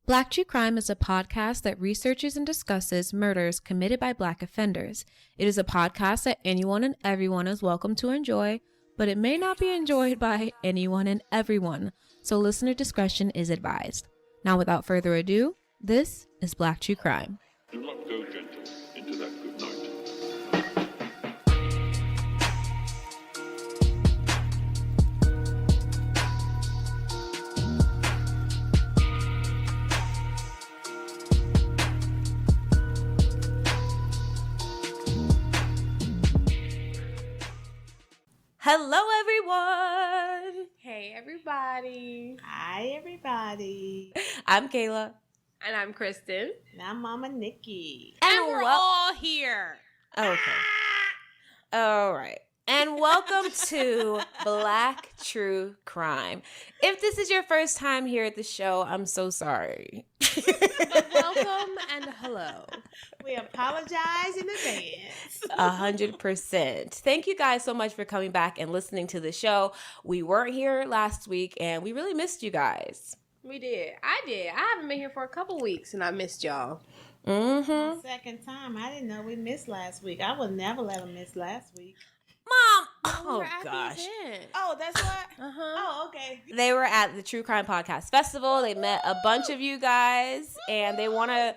Black True Crime is a podcast that researches and discusses murders committed by Black offenders. It is a podcast that anyone and everyone is welcome to enjoy, but it may not be enjoyed by anyone and everyone, so listener discretion is advised. Now, without further ado, this is Black True Crime. Do not go gentle into that good night. Hello, everyone. Hey, everybody. Hi, everybody. I'm Kayla. And I'm Kristen. And I'm Mama Nikki. And we're all here. Okay. All right. And welcome to Black True Crime. If this is your first time here at the show, I'm so sorry. But welcome and hello. We apologize in advance. 100%. Thank you guys so much for coming back and listening to the show. We weren't here last week, and we really missed you guys. We did. I did. I haven't been here for a couple weeks, and I missed y'all. Mm-hmm. Second time. I didn't know we missed last week. I would never let them miss last week. Mom! We Oh, were at the gosh. event. Oh, that's what? Uh-huh. Oh, okay. They were at the True Crime Podcast Festival. They met a bunch of you guys, and they want to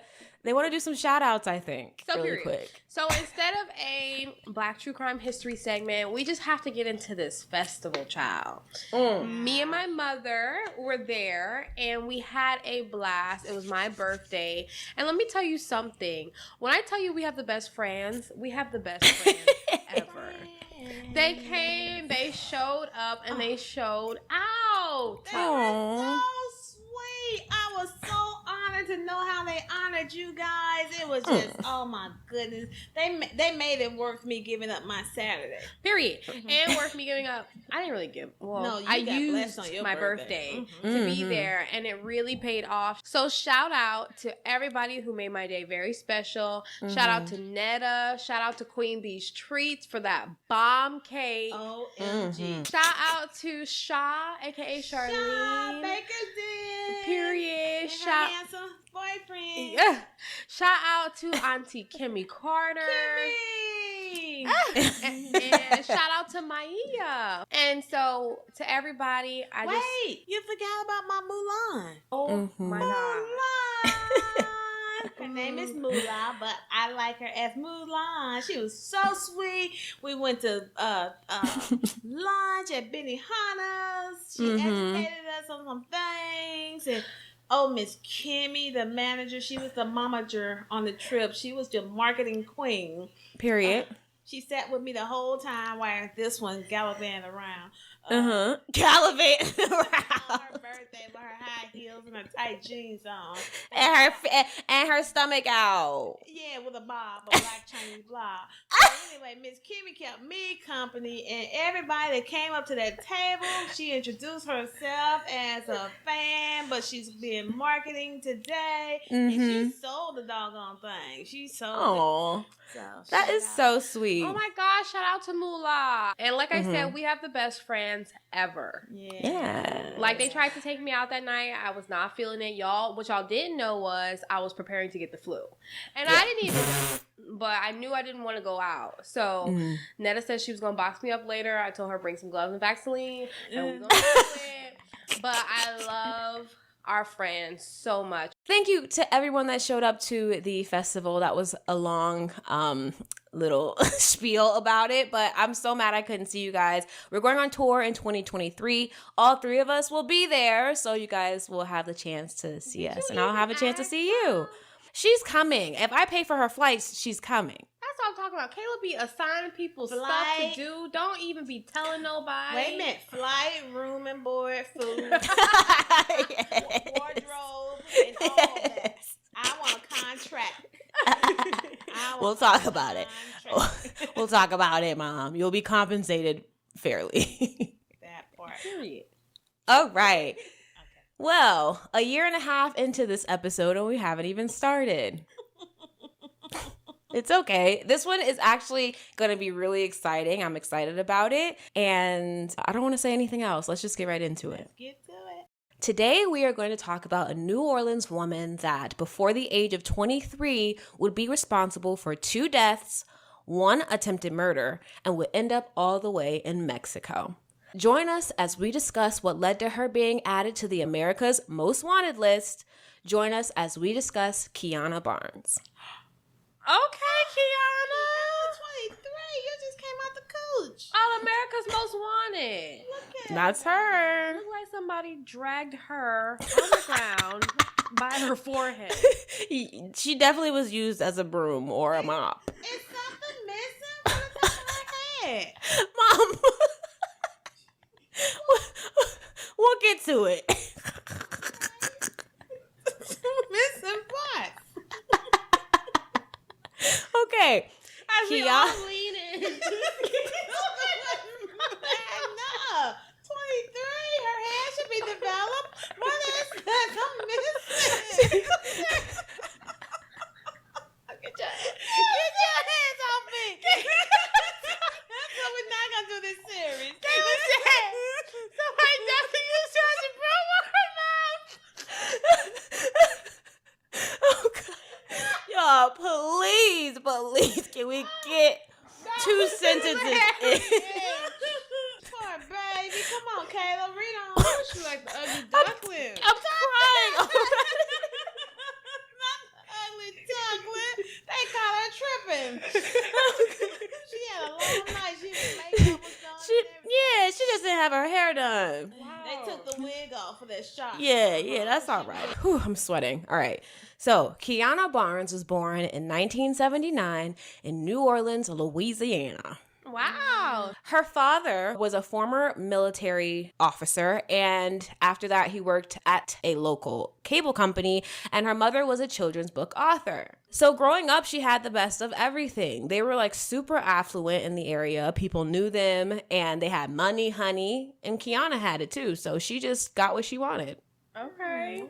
do some shout-outs, I think, So really period. quick. So instead of a Black True Crime history segment, we just have to get into this festival, child. Me and my mother were there, and we had a blast. It was my birthday. And let me tell you something. When I tell you we have the best friends, we have the best friends ever. They came, they showed up, and they showed out. They were so sweet. I was so honored to know how they honored you guys. It was just, oh my goodness. They made it worth me giving up my Saturday. Period. And worth me giving up. I didn't really give. Well, No, you I got used blessed on your my birthday. birthday to be there, and it really paid off. So shout out to everybody who made my day very special. Shout out to Netta. Shout out to Queen Bee's Treats for that bomb cake. OMG. Shout out to Shaw, aka Charlene. Shaw Bakersden. Period. And her Shout. handsome boyfriend. Yeah. Shout out to Auntie Kimmy Carter. Kimmy. and shout out to Maya. And so to everybody, Wait, you forgot about my Mulan. Oh my God. Mulan. Her name is Moolah, but I like her as Mulan. She was so sweet. We went to lunch at Benihana's. She educated us on some things. And Miss Kimmy, the manager, she was the momager on the trip. She was the marketing queen. Period. She sat with me the whole time while this one gallivanting around. Gallivanting around. On her birthday with her high heels and her tight jeans on. And her stomach out. Yeah, with a bob, a black Chinese blob. So anyway, Miss Kimmy kept me company, and everybody that came up to that table, she introduced herself as a fan, but she's been marketing today, and she sold the doggone thing. She sold Oh, it. that is so sweet. Oh my gosh, shout out to Moolah. And like I said, we have the best friends ever. Yeah. Like they tried to take me out that night. I was not feeling it. What y'all didn't know was I was preparing to get the flu. And I didn't even, but I knew I didn't want to go out. So Netta said she was going to box me up later. I told her bring some gloves and Vaseline and we're going to do it. But I love our friends so much. Thank you to everyone that showed up to the festival. That was a long little spiel about it, but I'm so mad I couldn't see you guys. We're going on tour in 2023. All three of us will be there, so you guys will have the chance to see us, and I'll have a chance to see you. She's coming. If I pay for her flights, she's coming. That's what I'm talking about. Kayla be assigning people stuff to do. Don't even be telling nobody. Wait a minute. Flight, room and board, food, wardrobe, and all that. I want a contract. We'll talk about it. We'll talk about it, Mom. You'll be compensated fairly. That part. Period. All right. Well, a year and a half into this episode, and we haven't even started. It's okay. This one is actually going to be really exciting. I'm excited about it. And I don't want to say anything else. Let's just get right into it. Get to it. Today, we are going to talk about a New Orleans woman that, before the age of 23, would be responsible for 2 deaths, 1 attempted murder, and would end up all the way in Mexico. Join us as we discuss what led to her being added to the America's Most Wanted list. Join us as we discuss Keana Barnes. Okay, Kiana. 23. You just came out the cooch. All America's Most Wanted. Look at That's her. Looked like somebody dragged her on the ground by her forehead. She definitely was used as a broom or a mop. Is something missing from the top of her head? Mom, we'll get to it. Missing what? Okay. As we Keana. all lean in. No. 23. Her hair should be developed. Mother says I'm missing. Get your hands off me. So we're not going to do this series. Somebody definitely used her as a broom on her mouth. Oh, God. Y'all, please, can we get 2 sentences in? Poor baby. Come on, Kayla. Read on. She like the ugly duckling. I'm crying already. Not the ugly duckling. They call her tripping. She had a long night. She was makeup was done. She just didn't have her hair done. They took the wig off for that shot. Yeah, that's all right. Whew, I'm sweating. All right. So, Keana Barnes was born in 1979 in New Orleans, Louisiana. Wow. Her father was a former military officer, and after that, he worked at a local cable company, and her mother was a children's book author. So growing up, she had the best of everything. They were like super affluent in the area. People knew them, and they had money, honey, and Kiana had it too. So she just got what she wanted. Okay.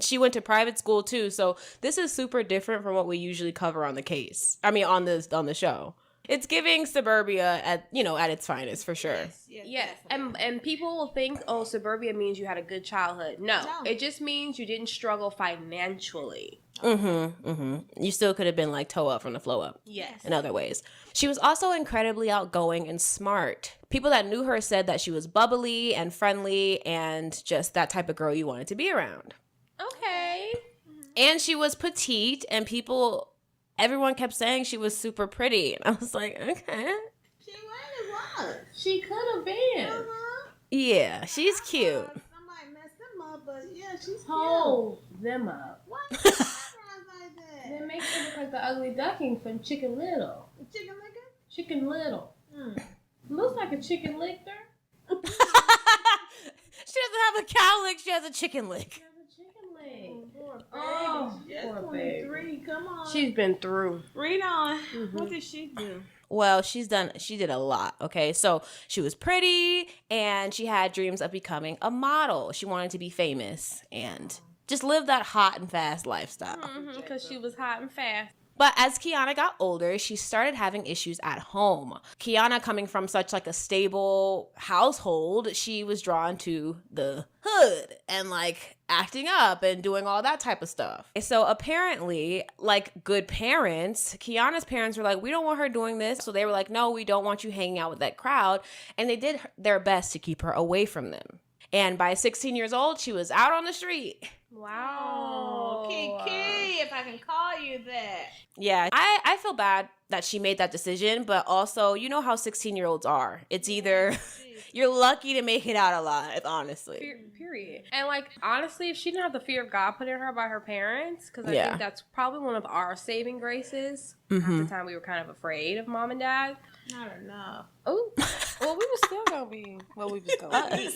She went to private school too, so this is super different from what we usually cover on the case. I mean, on the show. It's giving suburbia at its finest for sure. Yes. And people will think, oh, suburbia means you had a good childhood. No. It just means you didn't struggle financially. You still could have been like toe up from the flow up. Yes. In other ways. She was also incredibly outgoing and smart. People that knew her said that she was bubbly and friendly and just that type of girl you wanted to be around. Okay. And she was petite, and everyone kept saying she was super pretty. And I was like, okay. She really was. She could have been. Yeah, she's cute. Somebody messed them up, but yeah, she's Hold them up. What? Like that? They make her look like the ugly duckling from Chicken Little. Chicken licker? Chicken Little. Looks like a chicken licked her. She doesn't have a cow lick, she has a chicken lick. Oh, poor baby. 23. Come on. She's been through. Read on. What did she do? Well, she did a lot, okay? So she was pretty, and she had dreams of becoming a model. She wanted to be famous and just live that hot and fast lifestyle. Because she was hot and fast. But as Kiana got older, she started having issues at home. Kiana, coming from such like a stable household, she was drawn to the hood and like acting up and doing all that type of stuff. So apparently, like good parents, Kiana's parents were like, we don't want her doing this. So they were like, no, we don't want you hanging out with that crowd. And they did their best to keep her away from them. And by 16 years old, she was out on the street. Wow. Kiki, if I can call you that. Yeah, I feel bad that she made that decision, but also, you know how 16-year-olds are. It's either you're lucky to make it out alive, honestly. Period. And like, honestly, if she didn't have the fear of God put in her by her parents, because I think that's probably one of our saving graces. At the time, we were kind of afraid of mom and dad. Not enough. Oh, well, we were still gonna be. Well, we was gonna be.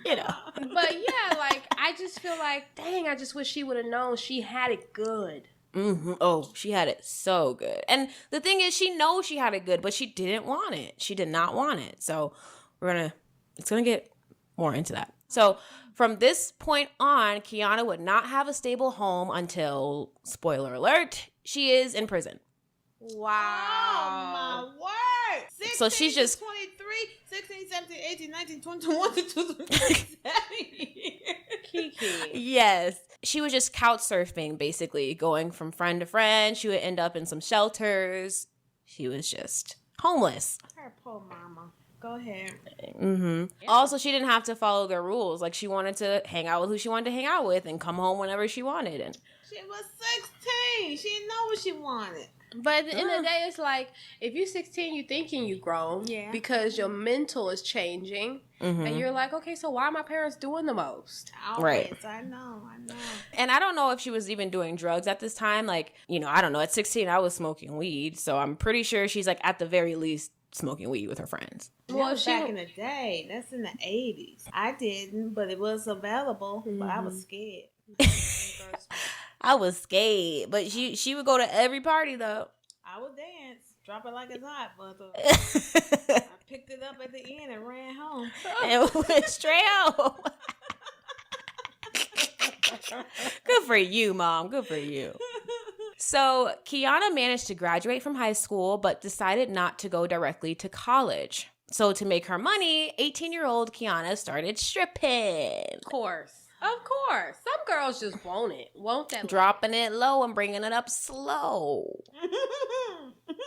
You know. But yeah, like, I just feel like, dang, I just wish she would have known she had it good. Oh, she had it so good. And the thing is, she knows she had it good, but she didn't want it. She did not want it. So it's gonna get more into that. So from this point on, Kiana would not have a stable home until, spoiler alert, she is in prison. Wow. Oh, my word. So she's just 23. 16, 17, 18, 19, 20, 21, 22, 23, 7 years. Kiki. Yes. She was just couch surfing, basically, going from friend to friend. She would end up in some shelters. She was just homeless. Her poor mama. Go ahead. Mm-hmm. Yeah. Also, she didn't have to follow their rules. Like, she wanted to hang out with who she wanted to hang out with and come home whenever she wanted. And she was 16. She didn't know what she wanted. But at the end of the day, it's like, if you're 16, you're thinking you grown. Yeah. Because your mental is changing. Mm-hmm. And you're like, okay, so why are my parents doing the most? Always. Right. I know. And I don't know if she was even doing drugs at this time. Like, you know, I don't know. At 16, I was smoking weed. So I'm pretty sure she's, like, at the very least smoking weed with her friends. Well, back in the day. That's in the 80s. I didn't, but it was available. But I was scared. I was scared, but she would go to every party though. I would dance, drop it like it's hot, but I picked it up at the end and ran home. And went straight home. Good for you, Mom. Good for you. So Kiana managed to graduate from high school, but decided not to go directly to college. So to make her money, 18-year-old Kiana started stripping. Of course. Some girls just won't that. Dropping it low and bringing it up slow.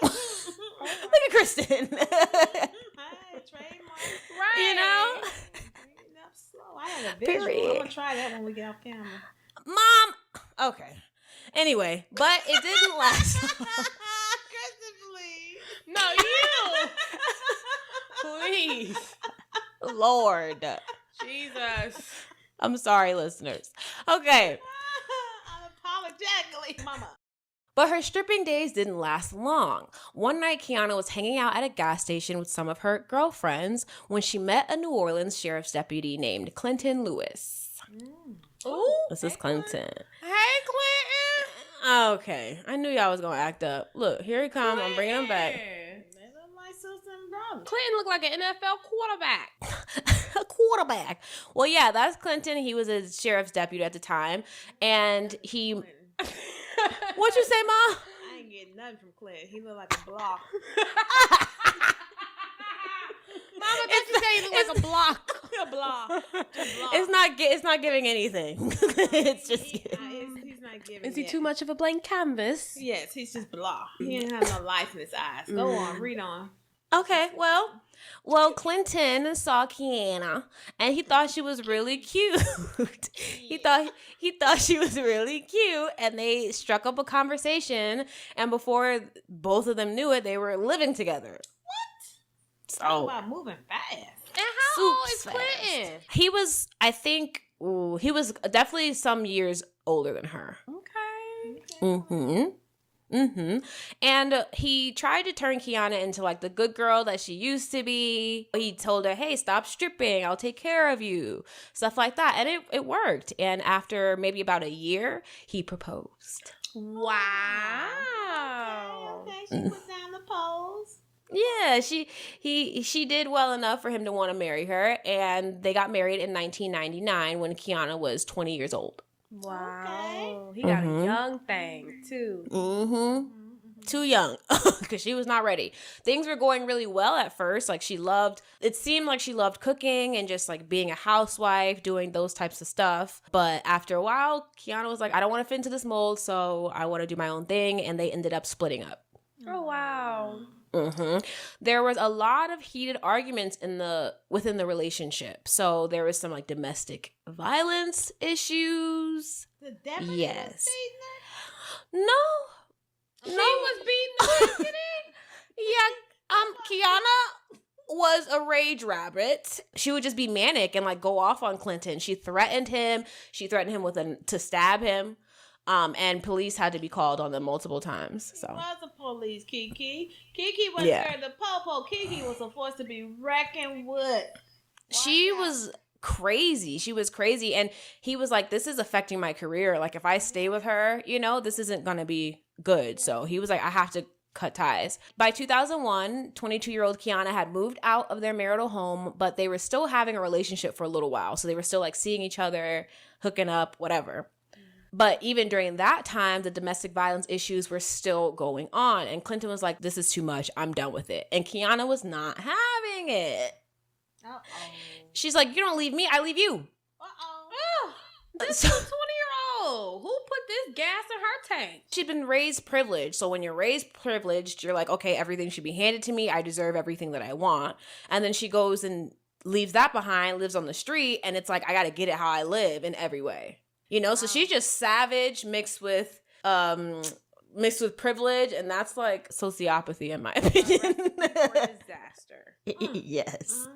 Look at Kristen. Hey, trademark. Right. You know? Bringing it up slow. I had a visual. Period. I'm going to try that when we get off camera. Mom. Okay. Anyway, but it didn't last long. Kristen, please. No, you. Please. Lord. Jesus. I'm sorry, listeners. Okay. Unapologetically, mama. But her stripping days didn't last long. One night, Kiana was hanging out at a gas station with some of her girlfriends when she met a New Orleans sheriff's deputy named Clinton Lewis. Ooh. This is Clinton. Hey, Clinton. Okay. I knew y'all was going to act up. Look, here he comes. I'm bringing him back. Clinton looked like an NFL quarterback. A quarterback. Well, yeah, that's Clinton. He was a sheriff's deputy at the time. And he... What'd you say, Ma? I ain't getting nothing from Clinton. He looked like a block. Mama, don't you say he looked like a block? A block. It's not giving anything. It's just... He's not giving. Is he too much of a blank canvas? Yes, he's just block. He didn't have no life in his eyes. Go on, read on. Okay, well, Clinton saw Kiana and he thought she was really cute. he thought she was really cute, and they struck up a conversation, and before both of them knew it, they were living together. What? Talk about moving fast. And how old is Clinton? He was, I think, he was definitely some years older than her. Okay. Mm-hmm. Mm-hmm. And he tried to turn Kiana into like the good girl that she used to be. He told her, hey, stop stripping. I'll take care of you. Stuff like that. And it worked. And after maybe about a year, he proposed. Wow. Okay. She put down the pose. Yeah, she did well enough for him to want to marry her. And they got married in 1999 when Kiana was 20 years old. Wow. Okay. He got a young thing, too. Mm-hmm. Too young, because she was not ready. Things were going really well at first. Like, it seemed like she loved cooking and just, like, being a housewife, doing those types of stuff. But after a while, Kiana was like, I don't want to fit into this mold, so I want to do my own thing. And they ended up splitting up. Oh, wow. Mm-hmm. There was a lot of heated arguments within the relationship. So there was some like domestic violence issues. The deputy yes. was No. She was beating the deputy? Yeah. Kiana was a rage rabbit. She would just be manic and like go off on Clinton. She threatened him. She threatened him to stab him. And police had to be called on them multiple times. So it was the police, Kiki. Kiki was scared the popo. Kiki was a force to be reckoned with. She was crazy. She was crazy. And he was like, this is affecting my career. Like, if I stay with her, this isn't going to be good. So he was like, I have to cut ties. By 2001, 22-year-old Kiana had moved out of their marital home, but they were still having a relationship for a little while. So they were still like seeing each other, hooking up, whatever. But even during that time, the domestic violence issues were still going on. And Clinton was like, this is too much. I'm done with it. And Kiana was not having it. Uh-oh. She's like, you don't leave me, I leave you. Oh, this is a 20-year-old. Who put this gas in her tank? She'd been raised privileged. So when you're raised privileged, you're like, okay, everything should be handed to me. I deserve everything that I want. And then she goes and leaves that behind, lives on the street. And it's like, I got to get it how I live in every way. You know, so she's just savage mixed with privilege. And that's like sociopathy in my opinion. Disaster. Yes.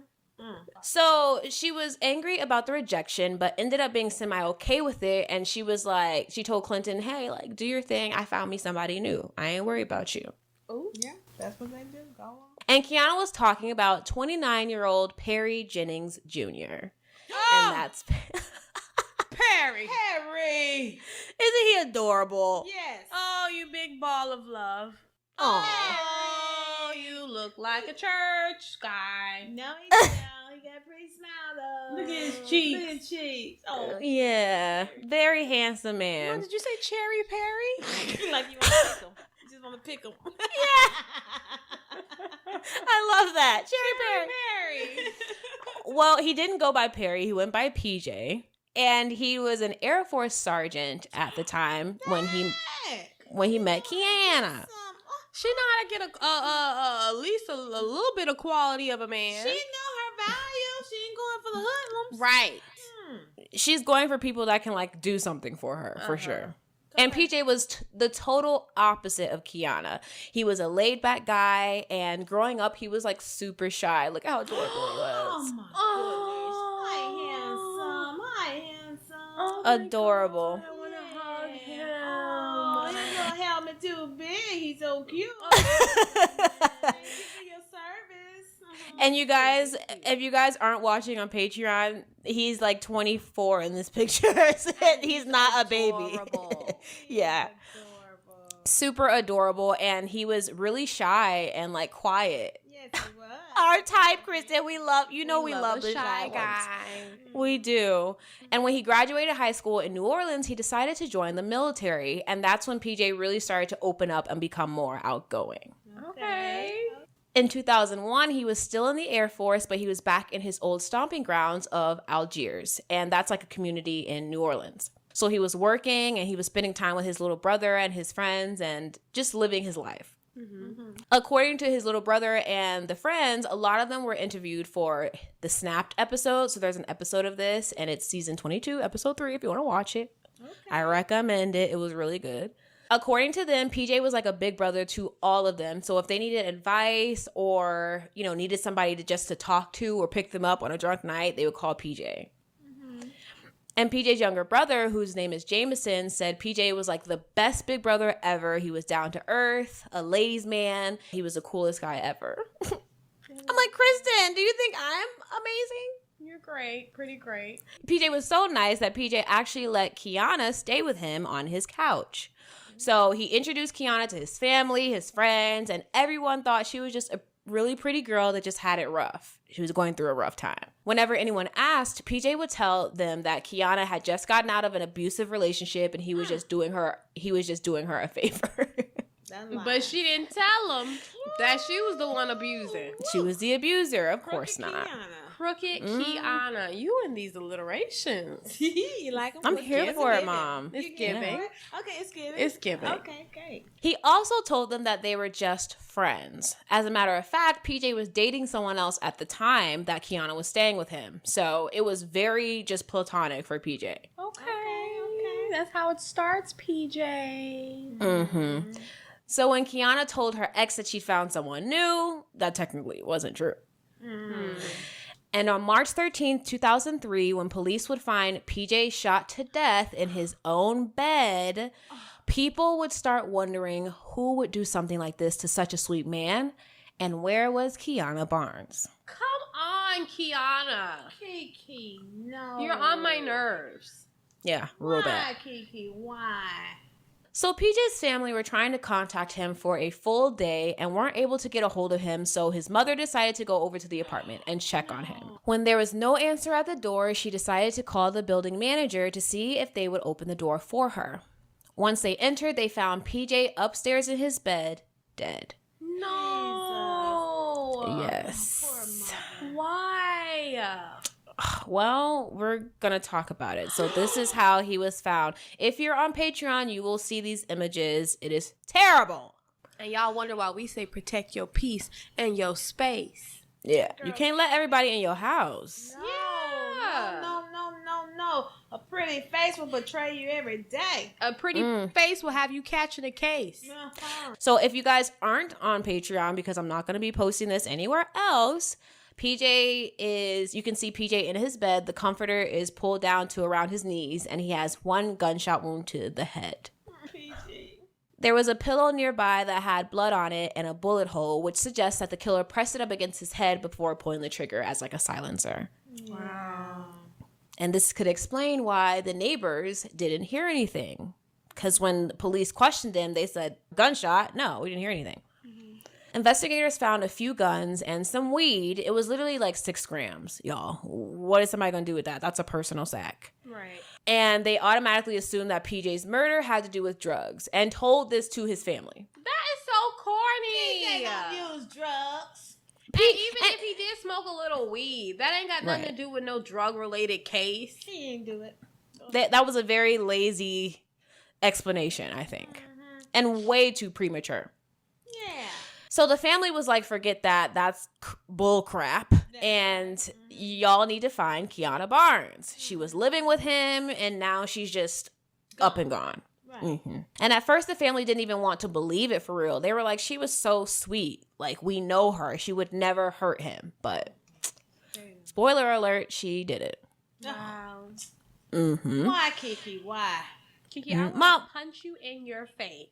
So she was angry about the rejection, but ended up being semi-okay with it. And she was like, she told Clinton, hey, like, do your thing. I found me somebody new. I ain't worried about you. Oh, yeah. That's what they do. Go on. And Kiana was talking about 29-year-old Perry Jennings Jr. And that's... Perry. Harry. Isn't he adorable? Yes. Oh, you big ball of love. Aw. Oh, you look like a church guy. No, he don't. He got a pretty smile, though. Look at his cheeks. Look at his cheeks. Oh. Yeah. Very handsome What, man. did you say Cherry Perry? Like you want to pick him. You just want to pick him. I love that. Cherry Perry. Perry. Well, he didn't go by Perry. He went by PJ. And he was an Air Force sergeant at the time when he met Kiana. She know how to get at least a little bit of quality of a man. She know her value. She ain't going for the hoodlums. Right. She's going for people that can like do something for her, for sure. And PJ was the total opposite of Kiana. He was a laid back guy, and growing up, he was like super shy. Look how adorable he was. Oh my goodness. Hi, handsome. Oh, Adorable. I want to hug him. Oh, his little helmet too big. He's so cute. Thank you for your service. And you guys, if you guys aren't watching on Patreon, he's like 24 in this picture. He's not a baby. Adorable. Yeah. Adorable. Super adorable. And he was really shy and like quiet. Yes, he was. Our type, Kristen. We love, we love a the shy ones. guy. We do. And when he graduated high school in New Orleans, he decided to join the military. And that's when PJ really started to open up and become more outgoing. Okay. In 2001, he was still in the Air Force, but he was back in his old stomping grounds of Algiers. And that's like a community in New Orleans. So he was working and he was spending time with his little brother and his friends and just living his life. According to his little brother and the friends, a lot of them were interviewed for the Snapped episode. So there's an episode of this, and it's season 22, episode 3, if you want to watch it. Okay. I recommend it. It was really good. According to them, PJ was like a big brother to all of them. So if they needed advice or, needed somebody to talk to or pick them up on a drunk night, they would call PJ. And PJ's younger brother, whose name is Jameson, said PJ was like the best big brother ever. He was down to earth, a ladies' man. He was the coolest guy ever. I'm like, Kristen, do you think I'm amazing? You're great. Pretty great. PJ was so nice that PJ actually let Kiana stay with him on his couch. So he introduced Kiana to his family, his friends, and everyone thought she was just a really pretty girl that just had it rough. She was going through a rough time. Whenever anyone asked, PJ would tell them that Kiana had just gotten out of an abusive relationship and he was just doing her a favor. But she didn't tell him that she was the one abusing. She was the abuser, of course not. Crooked Kiana. You and these alliterations. You like them? I'm here for it, Mom. It's giving. Okay, it's giving. It's giving. Okay, great. He also told them that they were just friends. As a matter of fact, PJ was dating someone else at the time that Kiana was staying with him. So it was very just platonic for PJ. Okay. That's how it starts, PJ. So when Kiana told her ex that she found someone new, that technically wasn't true. And on March 13th, 2003, when police would find PJ shot to death in his own bed, people would start wondering who would do something like this to such a sweet man, and where was Keana Barnes? Come on, Kiana. Kiki, no. You're on my nerves. Yeah, real bad. Why, Kiki? Why? So PJ's family were trying to contact him for a full day and weren't able to get a hold of him, so his mother decided to go over to the apartment and check on him. When there was no answer at the door, she decided to call the building manager to see if they would open the door for her. Once they entered, they found PJ upstairs in his bed, dead. No. Yes. Why? Well, we're going to talk about it. So this is how he was found. If you're on Patreon, you will see these images. It is terrible. And y'all wonder why we say protect your peace and your space. Yeah. You can't let everybody in your house. No, Yeah. no. A pretty face will betray you every day. A pretty face will have you catching a case. Uh-huh. So if you guys aren't on Patreon, because I'm not going to be posting this anywhere else, you can see PJ in his bed. The comforter is pulled down to around his knees, and he has one gunshot wound to the head. PG. There was a pillow nearby that had blood on it and a bullet hole, which suggests that the killer pressed it up against his head before pulling the trigger as like a silencer. Wow. And this could explain why the neighbors didn't hear anything. Because when the police questioned them, they said, gunshot? No, we didn't hear anything. Investigators found a few guns and some weed. It was literally like 6 grams, y'all. What is somebody going to do with that? That's a personal sack. Right. And they automatically assumed that PJ's murder had to do with drugs and told this to his family. That is so corny. They don't use drugs. And even if he did smoke a little weed, that ain't got nothing to do with no drug-related case. He ain't do it. That was a very lazy explanation, I think. And way too premature. Yeah. So the family was like, forget that. That's bull crap. And y'all need to find Keana Barnes. She was living with him, and now she's just up and gone. Right. And at first, the family didn't even want to believe it for real. They were like, she was so sweet. Like, we know her. She would never hurt him. But spoiler alert, she did it. Wow. Why, Kiki? Why? Kiki, I want Mom. to punch you in your face.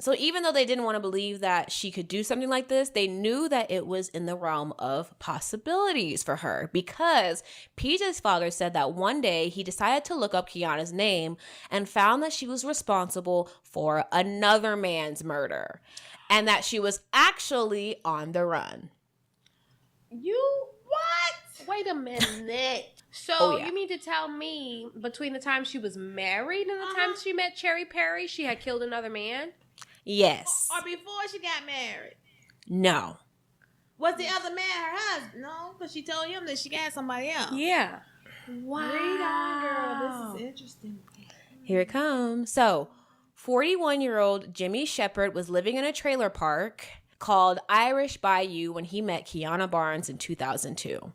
So even though they didn't want to believe that she could do something like this, they knew that it was in the realm of possibilities for her, because PJ's father said that one day he decided to look up Kiana's name and found that she was responsible for another man's murder and that she was actually on the run. You what? Wait a minute. So you mean to tell me between the time she was married and the time she met Perry, she had killed another man? Yes. Or before she got married? No. Was the other man her husband? No, because she told him that she got somebody else. Yeah. Wow. Read on, girl. This is interesting. Here it comes. So, 41-year-old Jimmy Shepard was living in a trailer park called Irish Bayou when he met Keana Barnes in 2002.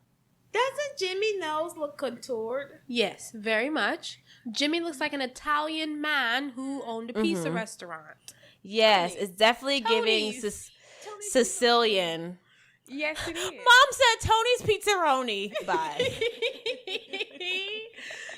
Doesn't Jimmy nose look contoured? Yes, very much. Jimmy looks like an Italian man who owned a pizza restaurant. Yes, it's definitely giving Sicilian. Yes, it is. Mom said Tony's Pizzeroni. Bye.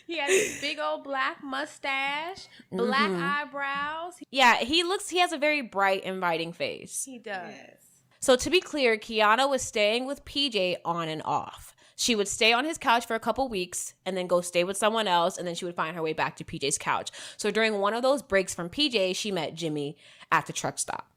He has a big old black mustache, black eyebrows. Yeah, he has a very bright, inviting face. He does. Yes. So to be clear, Kiana was staying with PJ on and off. She would stay on his couch for a couple weeks and then go stay with someone else, and then she would find her way back to PJ's couch. So during one of those breaks from PJ, she met Jimmy at the truck stop.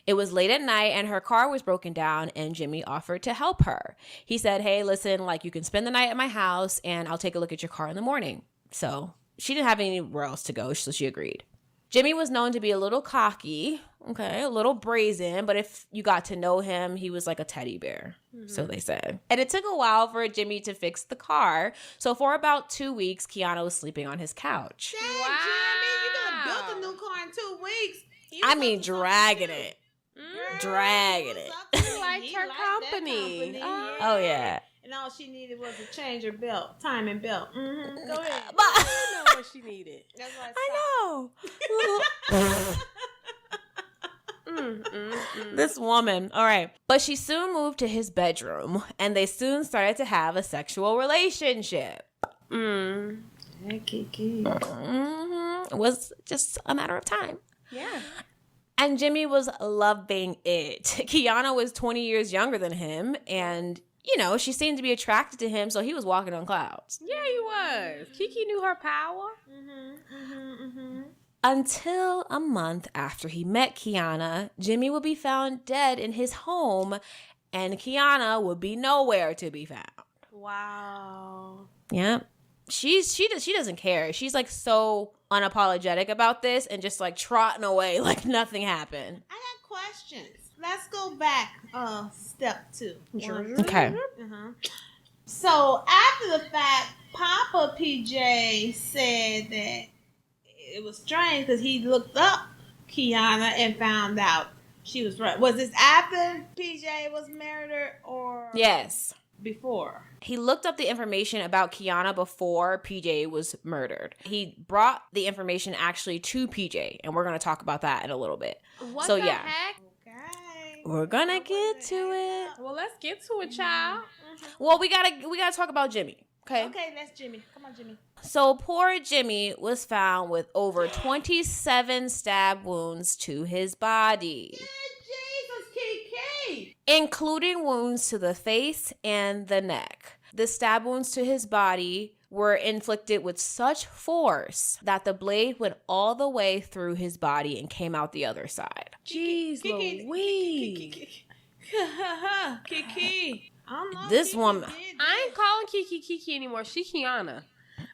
It was late at night and her car was broken down, and Jimmy offered to help her. He said, hey, listen, like, you can spend the night at my house and I'll take a look at your car in the morning. So she didn't have anywhere else to go, so she agreed. Jimmy was known to be a little cocky, okay, a little brazen, but if you got to know him, he was like a teddy bear, so they said. And it took a while for Jimmy to fix the car. So for about 2 weeks, Kiana was sleeping on his couch. Dang, Jimmy, you could have built a new car in 2 weeks. I mean, dragging it. Dragging it. He liked her company. Oh, yeah. And all she needed was a change her belt, timing belt. Go ahead. I know what she needed. That's why I know. This woman. All right. But she soon moved to his bedroom, and they soon started to have a sexual relationship. Hey, Kiki. It was just a matter of time. Yeah. And Jimmy was loving it. Kiana was 20 years younger than him, and she seemed to be attracted to him, so he was walking on clouds. Yeah, he was. Kiki knew her power. Until a month after he met Kiana, Jimmy would be found dead in his home, and Kiana would be nowhere to be found. Wow. Yeah. She doesn't care. She's like so unapologetic about this and just like trotting away like nothing happened. I got questions. Let's go back step 2. Okay. So after the fact, Papa PJ said that it was strange because he looked up Kiana and found out she was right. Was this after PJ was murdered or Yes. before? He looked up the information about Kiana before PJ was murdered. He brought the information actually to PJ, and we're going to talk about that in a little bit. What the heck? Okay. We're going to get to it. Well, let's get to it, child. Well, we got to talk about Jimmy. Okay, that's Jimmy. Come on, Jimmy. So poor Jimmy was found with over 27 stab wounds to his body. Jesus, Kiki. Including wounds to the face and the neck. The stab wounds to his body were inflicted with such force that the blade went all the way through his body and came out the other side. Jeez Louise. Kiki. I don't know. This Kiki woman- did this. I ain't calling Kiki anymore. She Kiana.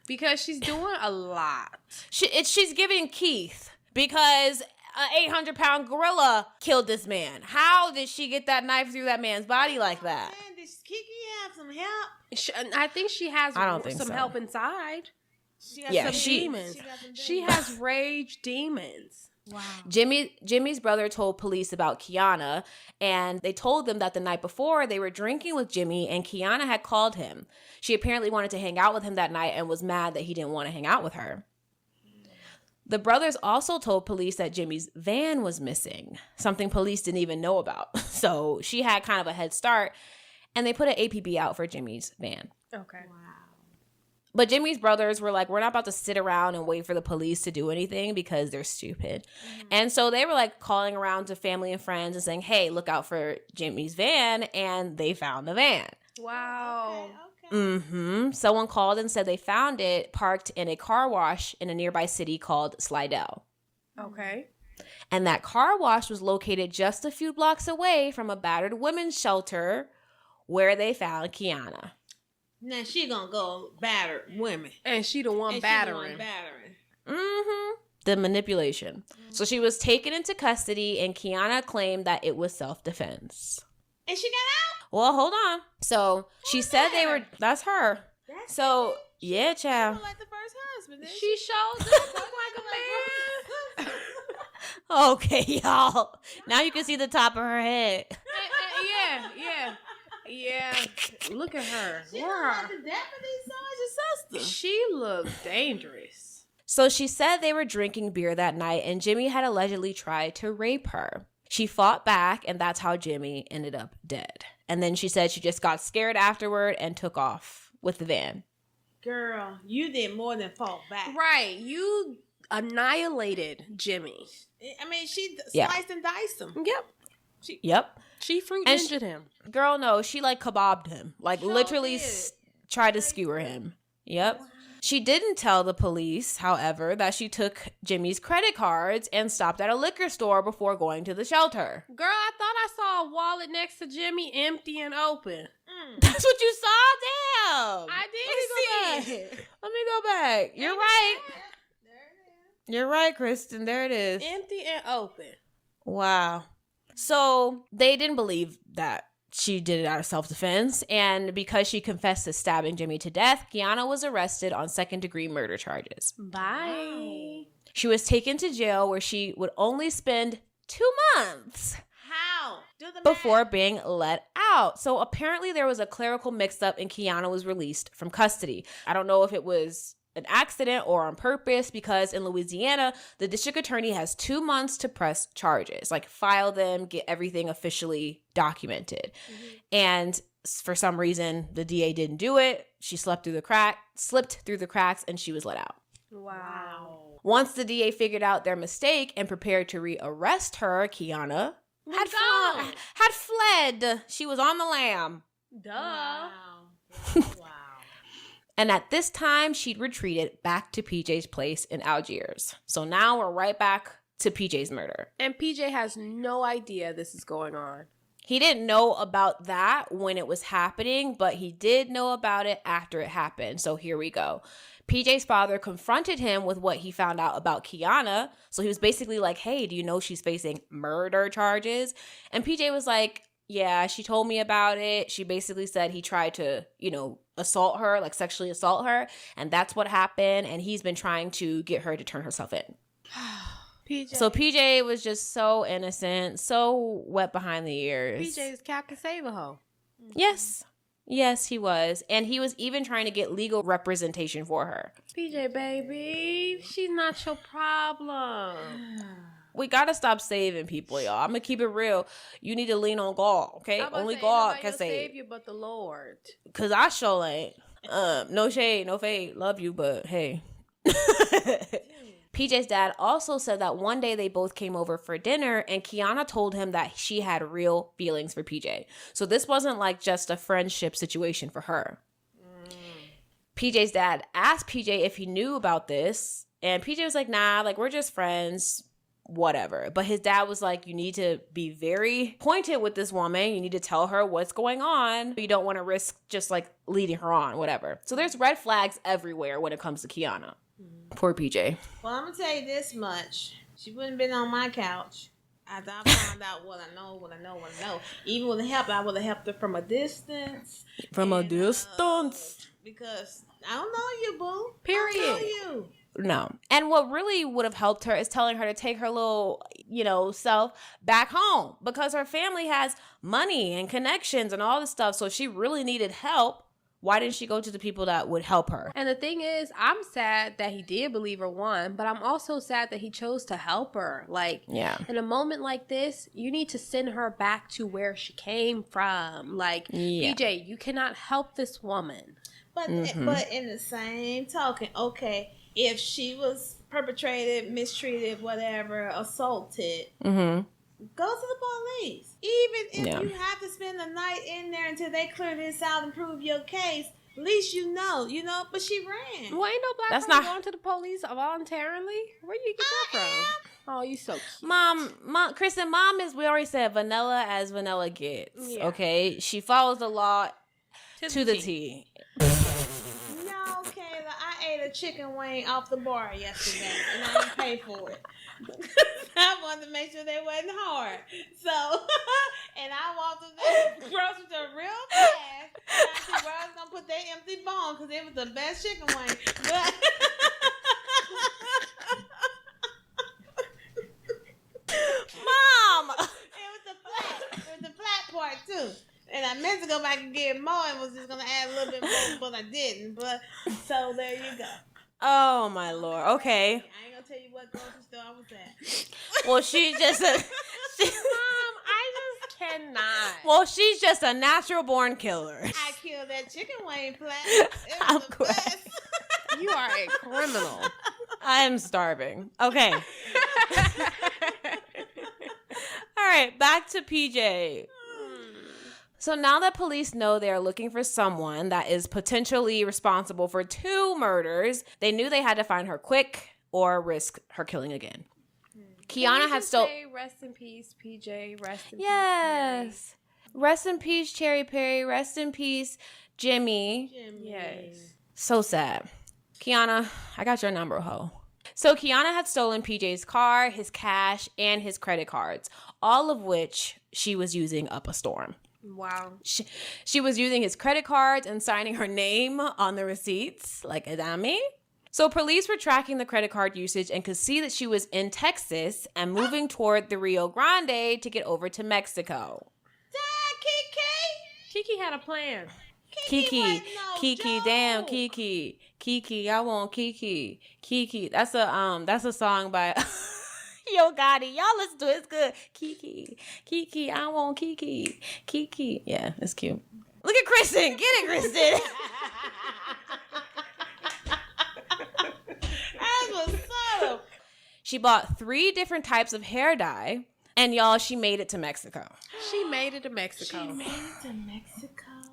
Because she's doing a lot. She's giving Keith because an 800-pound gorilla killed this man. How did she get that knife through that man's body like that? Man, does Kiki have some help? I think she has I don't think some so. help inside. She got Yeah, some she- demons. got some She demons. has rage demons. Wow. Jimmy's brother told police about Kiana, and they told them that the night before they were drinking with Jimmy and Kiana had called him. She apparently wanted to hang out with him that night and was mad that he didn't want to hang out with her. The brothers also told police that Jimmy's van was missing, something police didn't even know about. So she had kind of a head start, and they put an APB out for Jimmy's van. Okay. Wow. But Jimmy's brothers were like, we're not about to sit around and wait for the police to do anything because they're stupid. And so they were like calling around to family and friends and saying, hey, look out for Jimmy's van. And they found the van. Wow. Okay. Someone called and said they found it parked in a car wash in a nearby city called Slidell. Okay. And that car wash was located just a few blocks away from a battered women's shelter where they found Kiana. Now she gonna go batter women. And she the one And she the battering. one battering. The manipulation. So she was taken into custody, and Kiana claimed that it was self-defense. And she got out? Well, hold on. So she said they were. That's her. That's So yeah, child. like the first husband. didn't She showed up look like a man. Okay, y'all. Now you can see the top of her head. Yeah. Look at her. She Where look like her? the deputy sergeant sister. She looks dangerous. So she said they were drinking beer that night, and Jimmy had allegedly tried to rape her. She fought back, and that's how Jimmy ended up dead. And then she said she just got scared afterward and took off with the van. Girl, you did more than fall back. Right. You annihilated Jimmy. I mean, she Yeah. sliced and diced him. Yep. Yep. She freaked And injured him. Girl, no, she like kebabbed him. Like Sure literally did. tried to skewer him. Yep. She didn't tell the police, however, that she took Jimmy's credit cards and stopped at a liquor store before going to the shelter. Girl, I thought I saw a wallet next to Jimmy empty and open. That's what you saw? Damn. I did Let me see go it. back. Let me go back. You're right. You're right, Kristen. There it is. Empty and open. Wow. So they didn't believe that she did it out of self-defense, and because she confessed to stabbing Jimmy to death, Kiana was arrested on second-degree murder charges. Bye. She was taken to jail where she would only spend 2 months How? Do the before math. being let out. So apparently there was a clerical mix-up and Kiana was released from custody. I don't know if it was an accident or on purpose, because in Louisiana, the district attorney has 2 months to press charges, like file them, get everything officially documented. And for some reason, the DA didn't do it. She slipped through the cracks, and she was let out. Wow. Once the DA figured out their mistake and prepared to rearrest her, Kiana had gone. fled. She was on the lam. Duh. Wow. And at this time, she'd retreated back to PJ's place in Algiers. So now we're right back to PJ's murder. And PJ has no idea this is going on. He didn't know about that when it was happening, but he did know about it after it happened. So here we go. PJ's father confronted him with what he found out about Kiana. So he was basically like, hey, do you know she's facing murder charges? And PJ was like, yeah, she told me about it. She basically said he tried to, assault her, like sexually assault her. And that's what happened. And he's been trying to get her to turn herself in. PJ. So PJ was just so innocent, so wet behind the ears. PJ's Captain Save-A-Ho. Yes. Yes, he was. And he was even trying to get legal representation for her. PJ, baby, she's not your problem. We gotta stop saving people, y'all. I'm gonna keep it real. You need to lean on God, okay? Only God can save you but the Lord. Cause I sure ain't. No shade, no fade. Love you, but hey. PJ's dad also said that one day they both came over for dinner and Kiana told him that she had real feelings for PJ. So this wasn't like just a friendship situation for her. PJ's dad asked PJ if he knew about this and PJ was like, nah, like we're just friends, whatever. But his dad was like, you need to be very pointed with this woman. You need to tell her what's going on. You don't want to risk just like leading her on, whatever. So there's red flags everywhere when it comes to Kiana. Poor PJ. Well, I'm gonna tell you this much: she wouldn't have been on my couch after I found out what I know. Even with the help, I would have helped her from a distance. Because I don't know you, boo. Period. I don't know you. No. And what really would have helped her is telling her to take her little, self back home because her family has money and connections and all this stuff. So if she really needed help, why didn't she go to the people that would help her? And the thing is, I'm sad that he did believe her, one, but I'm also sad that he chose to help her. Like, yeah. In a moment like this, you need to send her back to where she came from. Like, PJ, you cannot help this woman. But but in the same token, okay, if she was perpetrated, mistreated, whatever, assaulted, go to the police. Even if you have to spend the night in there until they clear this out and prove your case, at least you know. But she ran. Well, ain't no black person going to the police voluntarily. Where you get that from? Oh, you so cute. Mom, Kristen, mom is, we already said, vanilla as vanilla gets. Yeah. Okay? She follows the law to the T. No, Kayla, I ate a chicken wing off the bar yesterday, and I didn't pay for it. I wanted to make sure they wasn't hard. So, and I walked to the grocery store real fast. And I said, where I was going to put that empty bone because it was the best chicken wing. But Mom! It was the flat part, too. And I meant to go back and get more and was just going to add a little bit more, but I didn't. But, so there you go. Oh, my Lord. Okay. I ain't going to tell you what grocery store I was at. Well, she's just a... Mom, I just cannot. Well, she's just a natural-born killer. I killed that chicken wing plant. It was the best. You are a criminal. I'm starving. Okay. All right, back to PJ. So now that police know they are looking for someone that is potentially responsible for 2 murders, they knew they had to find her quick or risk her killing again. Kiana had still... Rest in peace, PJ. Rest in peace, yes. Rest in peace, Cherry Perry. Rest in peace, Jimmy. Yes. So sad. Kiana, I got your number, ho. So Kiana had stolen PJ's car, his cash, and his credit cards, all of which she was using up a storm. Wow. She was using his credit cards and signing her name on the receipts, like a dummy. So police were tracking the credit card usage and could see that she was in Texas and moving toward the Rio Grande to get over to Mexico. Kiki had a plan. Kiki, damn Kiki, I want Kiki. That's a song by Yo Gotti. Y'all listen to it. It's good. Kiki, I want Kiki. Yeah, it's cute. Look at Kristen. Get it, Kristen. That was subtle. She bought 3 different types of hair dye, and y'all, she made it to Mexico.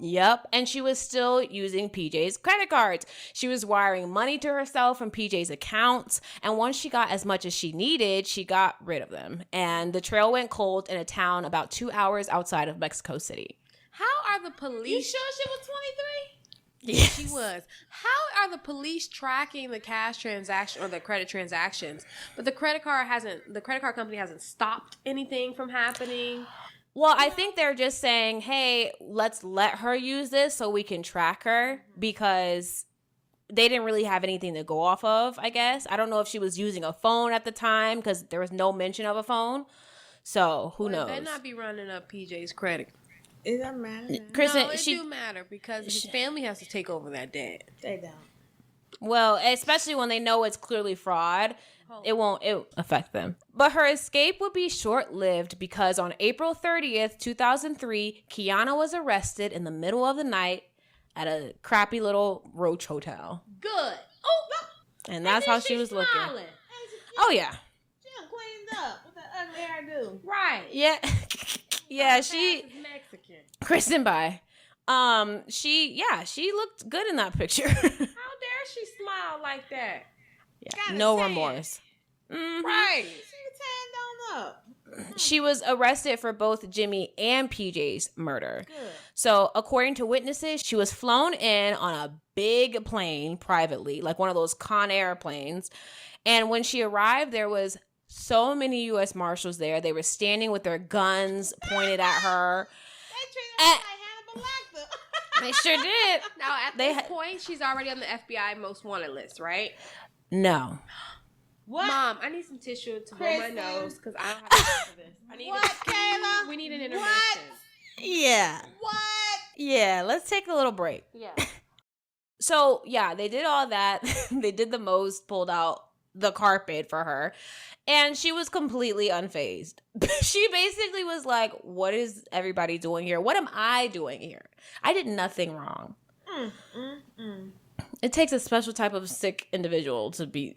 Yep. And she was still using PJ's credit cards. She was wiring money to herself from PJ's accounts. And once she got as much as she needed, she got rid of them. And the trail went cold in a town about 2 hours outside of Mexico City. How are the police? You sure she was 23? Yes. She was. How are the police tracking the cash transaction or the credit transactions, but the credit card company hasn't stopped anything from happening? Well, I think they're just saying, hey, let's let her use this so we can track her, because they didn't really have anything to go off of, I guess. I don't know if she was using a phone at the time because there was no mention of a phone. So who knows? They not be running up PJ's credit. It doesn't matter. Kristen, No, it do matter because his family has to take over that debt. They don't. Well, especially when they know it's clearly fraud, it won't affect them. But her escape would be short-lived because on April 30th, 2003, Kiana was arrested in the middle of the night at a crappy little roach hotel. Good. Oh, And that's how she was looking. smiling. Oh, yeah. She done cleaned up with that ugly hairdo. Right. Yeah. Yeah, she... Is Mexican. Kristen Bye. She looked good in that picture. How dare she smile like that? Yeah, no remorse. Mhm. Right. She tanned on up. She was arrested for both Jimmy and PJ's murder. Good. So, according to witnesses, she was flown in on a big plane privately, like one of those Con Air planes. And when she arrived, there was so many U.S. Marshals there. They were standing with their guns pointed at her. They treated her like Hannibal Lecter. They sure did. Now, at this point, she's already on the FBI most wanted list, right? No. What? Mom, I need some tissue to blow my Kristen. nose because I don't have time for this. I need What, Kayla? We need an intervention. Yeah. What? Yeah, let's take a little break. Yeah. So, yeah, they did all that. They did the most, pulled out the carpet for her. And she was completely unfazed. She basically was like, what is everybody doing here? What am I doing here? I did nothing wrong. It takes a special type of sick individual to be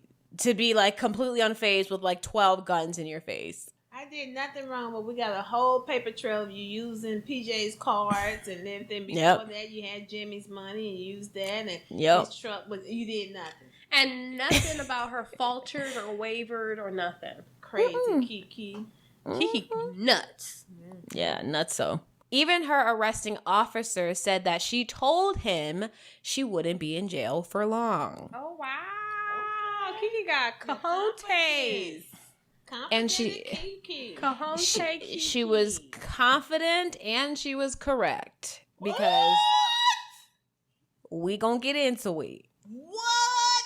like completely unfazed with like 12 guns in your face. I did nothing wrong, but we got a whole paper trail of you using PJ's cards and everything. Before that, you had Jimmy's money and you used that, and his truck was. You did nothing. And nothing about her faltered or wavered or nothing. Crazy, Kiki. Kiki nuts. Yeah, nuts so. Even her arresting officer said that she told him she wouldn't be in jail for long. Oh, wow. Kiki got cojones. And she was confident and she was correct. Because we gonna get into it. What?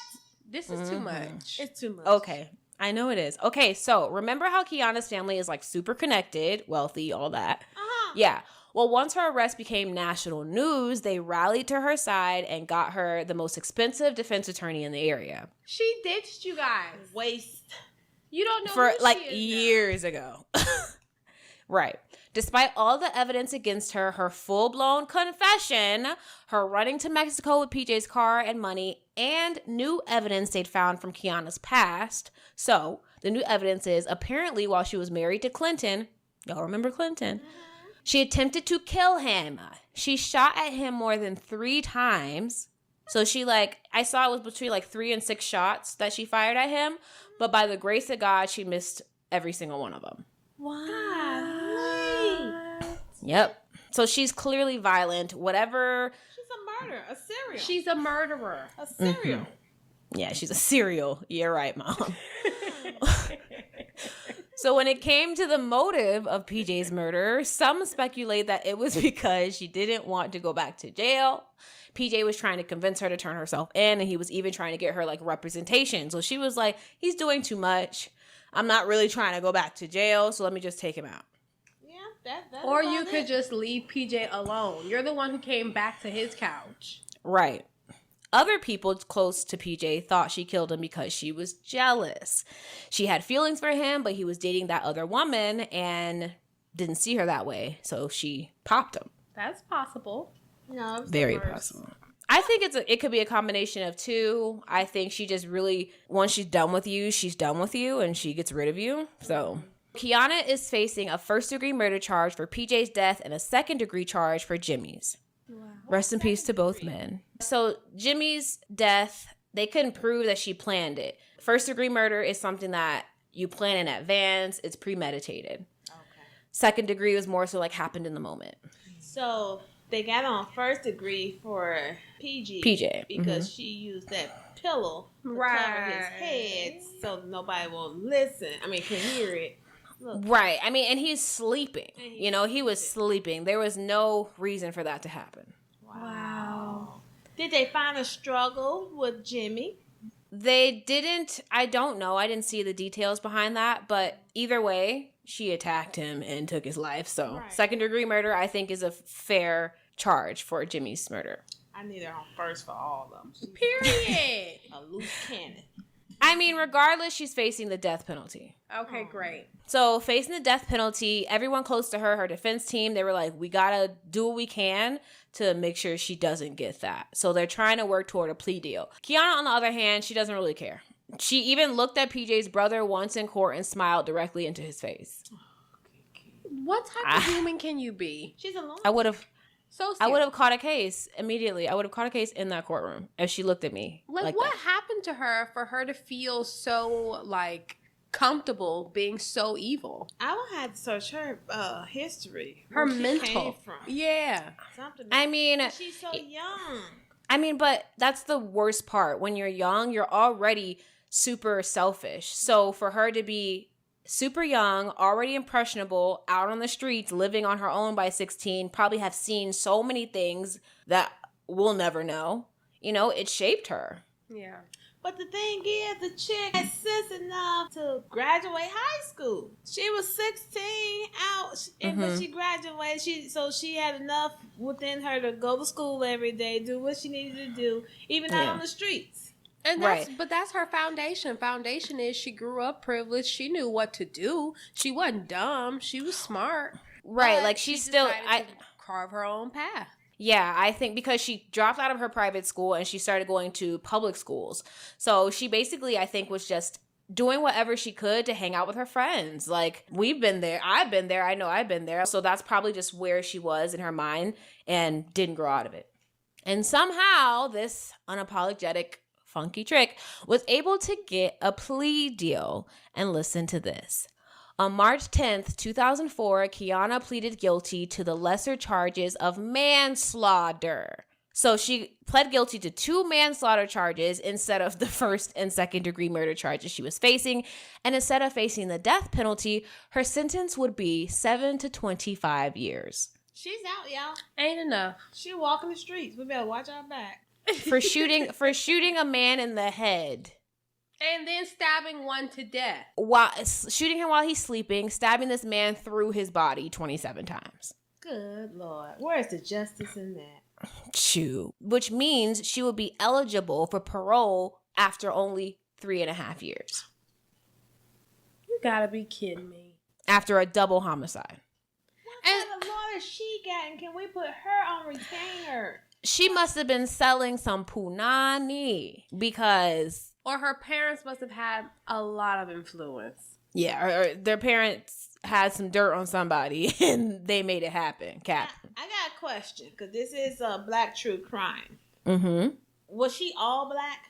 This is too much. It's too much. Okay. I know it is. Okay, so remember how Kiana's family is like super connected, wealthy, all that? Yeah. Well, once her arrest became national news, they rallied to her side and got her the most expensive defense attorney in the area. She ditched you guys. Waste. You don't know For who like she is years ago. Right. Despite all the evidence against her, her full-blown confession, her running to Mexico with PJ's car and money, and new evidence they'd found from Kiana's past. So, the new evidence is apparently while she was married to Clinton, y'all remember Clinton? She attempted to kill him. She shot at him more than 3 times. So she I saw it was between 3 and 6 shots that she fired at him. But by the grace of God, she missed every single one of them. Yep. So she's clearly violent. Whatever. She's a murderer. A serial. She's a murderer. A serial. Yeah, she's a serial. You're right, Mom. So when it came to the motive of PJ's murder, some speculate that it was because she didn't want to go back to jail. PJ was trying to convince her to turn herself in, and he was even trying to get her representation. So she was like, he's doing too much. I'm not really trying to go back to jail, so let me just take him out. Yeah, that or you could just leave PJ alone. You're the one who came back to his couch. Right. Other people close to PJ thought she killed him because she was jealous. She had feelings for him, but he was dating that other woman and didn't see her that way. So she popped him. That's possible. No, very possible. I think it could be a combination of two. I think she just really, once she's done with you, she's done with you and she gets rid of you. So Kiana is facing a first-degree murder charge for PJ's death and a second-degree charge for Jimmy's. Wow. Rest in peace to both men. So Jimmy's death, they couldn't prove that she planned it. First degree murder is something that you plan in advance. It's premeditated. Okay. Second degree was more so like happened in the moment. So they got on first degree for PG. Because she used that pillow to cover his head so nobody will listen. I mean, can hear it. Look. Right. I mean, and he's sleeping. You know, he was sleeping. There was no reason for that to happen. Wow. Did they find a struggle with Jimmy? They didn't. I don't know. I didn't see the details behind that. But either way, she attacked him and took his life. So second degree murder, I think, is a fair charge for Jimmy's murder. I need her on first for all of them. Period. A loose cannon. I mean, regardless, she's facing the death penalty. Okay, great. So facing the death penalty, everyone close to her defense team, they were like, we gotta do what we can to make sure she doesn't get that. So they're trying to work toward a plea deal. Kiana, on the other hand, she doesn't really care. She even looked at PJ's brother once in court and smiled directly into his face. What type of human can you be? She's alone. I would have So caught a case immediately. I would have caught a case in that courtroom if she looked at me. Like what happened to her for her to feel so like comfortable being so evil? I would have to search her history. Her where she mental. came from. Yeah. Something. I mean, she's so young. I mean, but that's the worst part. When you're young, you're already super selfish. So for her to be super young, already impressionable, out on the streets, living on her own by 16, probably have seen so many things that we'll never know. You know, it shaped her. Yeah. But the thing is, the chick had sense enough to graduate high school. She was 16 out, but she graduated. She had enough within her to go to school every day, do what she needed to do, even out on the streets. And that's her foundation. Foundation is she grew up privileged. She knew what to do. She wasn't dumb. She was smart. Right, like she still to carve her own path. Yeah, I think because she dropped out of her private school and she started going to public schools. So she basically, I think, was just doing whatever she could to hang out with her friends. Like, we've been there. I've been there. I know I've been there. So that's probably just where she was in her mind and didn't grow out of it. And somehow this unapologetic funky trick was able to get a plea deal. And listen to this. On March 10th, 2004, Kiana pleaded guilty to the lesser charges of manslaughter. So she pled guilty to 2 manslaughter charges instead of the first and second degree murder charges she was facing. And instead of facing the death penalty, her sentence would be 7 to 25 years. She's out, y'all. Ain't enough. She walking the streets. We better watch our back. For shooting a man in the head. And then stabbing one to death. Shooting him while he's sleeping, stabbing this man through his body 27 times. Good Lord. Where's the justice in that? Shoot. Which means she would be eligible for parole after only 3.5 years. You gotta be kidding me. After a double homicide. What kind of lawyer she got, and can we put her on retainer? She must have been selling some punani because... Or her parents must have had a lot of influence. Yeah, or their parents had some dirt on somebody and they made it happen. Cap. I got a question, because this is a black true crime. Mm-hmm. Was she all black?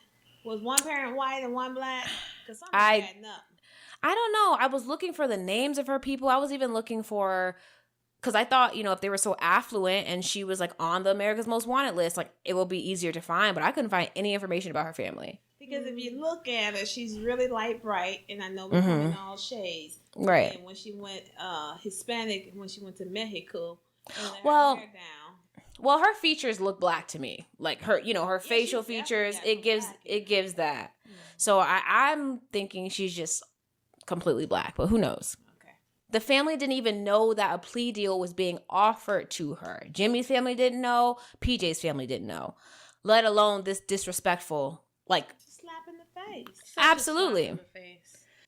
Was one parent white and one black? Because something adding up. I don't know. I was looking for the names of her people. I was even looking for... Because I thought, you know, if they were so affluent and she was like on the America's Most Wanted list, like it will be easier to find. But I couldn't find any information about her family. Because if you look at her, she's really light bright. And I know we're coming all shades. Right. And when she went Hispanic, when she went to Mexico, and let well, her hair down. Well, her features look black to me. Like her, you know, her facial features, it gives that. Mm-hmm. So I'm thinking she's just completely black, but who knows? The family didn't even know that a plea deal was being offered to her. Jimmy's family didn't know. PJ's family didn't know. Let alone this disrespectful, like... Slap in the face. Absolutely.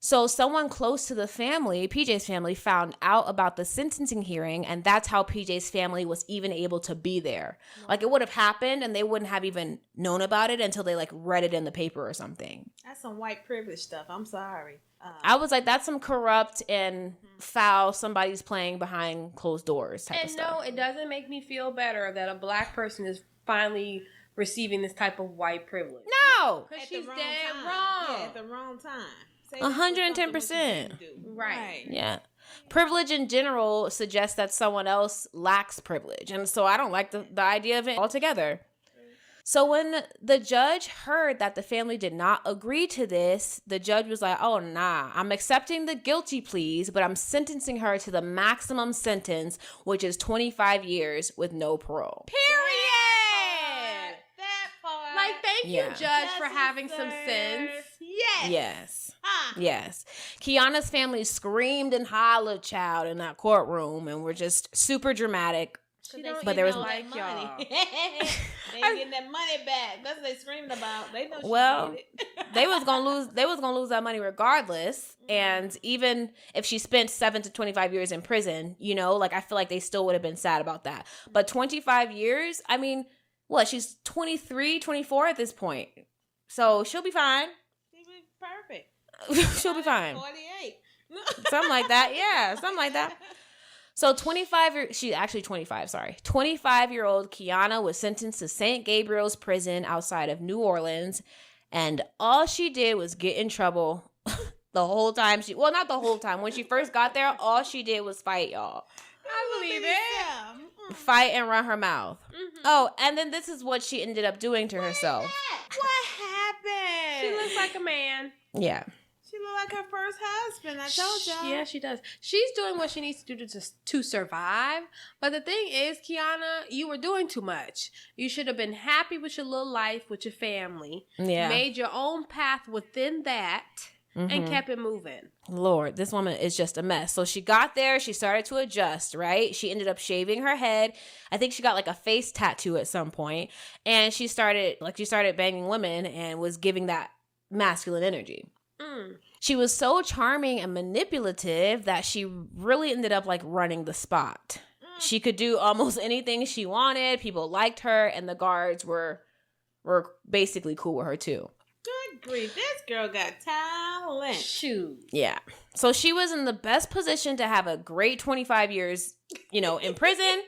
So someone close to the family, PJ's family, found out about the sentencing hearing, and that's how PJ's family was even able to be there. Like, it would have happened, and they wouldn't have even known about it until they, like, read it in the paper or something. That's some white privilege stuff. I'm sorry. I was like, that's some corrupt and foul, somebody's playing behind closed doors type of stuff. And no, it doesn't make me feel better that a black person is finally receiving this type of white privilege. No! Because At she's the wrong dead time. wrong. Yeah, at the wrong time. 110%. Right. Yeah. Privilege in general suggests that someone else lacks privilege. And so I don't like the idea of it altogether. So when the judge heard that the family did not agree to this, the judge was like, oh, nah, I'm accepting the guilty pleas, but I'm sentencing her to the maximum sentence, which is 25 years with no parole. Period. That part. Like, thank you, Yeah. judge, for having some sense. Yes. Yes. Huh. Yes. Kiana's family screamed and hollered, child, in that courtroom, and were just super dramatic. She don't But there was- even like y'all. They ain't getting that money back. That's what they screaming about. They know she Well, did it. They was gonna lose that money regardless. And even if she spent 7 to 25 years in prison, you know, like, I feel like they still would have been sad about that. But 25 years, I mean, what? She's 23, 24 at this point. So she'll be fine. She was perfect. She'll be fine. 48. Something like that. Yeah, something like that. So 25-year-old Kiana was sentenced to St. Gabriel's prison outside of New Orleans. And all she did was get in trouble the whole time. Not the whole time. When she first got there, all she did was fight, y'all. I believe it. Yeah. Fight and run her mouth. Mm-hmm. Oh, and then this is what she ended up doing to herself. What happened? She looks like a man. Yeah. She looked like her first husband. I told y'all. Yeah, she does. She's doing what she needs to do to survive. But the thing is, Kiana, you were doing too much. You should have been happy with your little life, with your family. Yeah. Made your own path within that. And kept it moving. Lord, this woman is just a mess. So she got there, she started to adjust, right? She ended up shaving her head. I think she got like a face tattoo at some point. And she started banging women and was giving that masculine energy. She was so charming and manipulative that she really ended up like running the spot. She could do almost anything she wanted. People liked her, and the guards were basically cool with her too. Good grief. This girl got talent. Shoot. Yeah. So she was in the best position to have a great 25 years, in prison,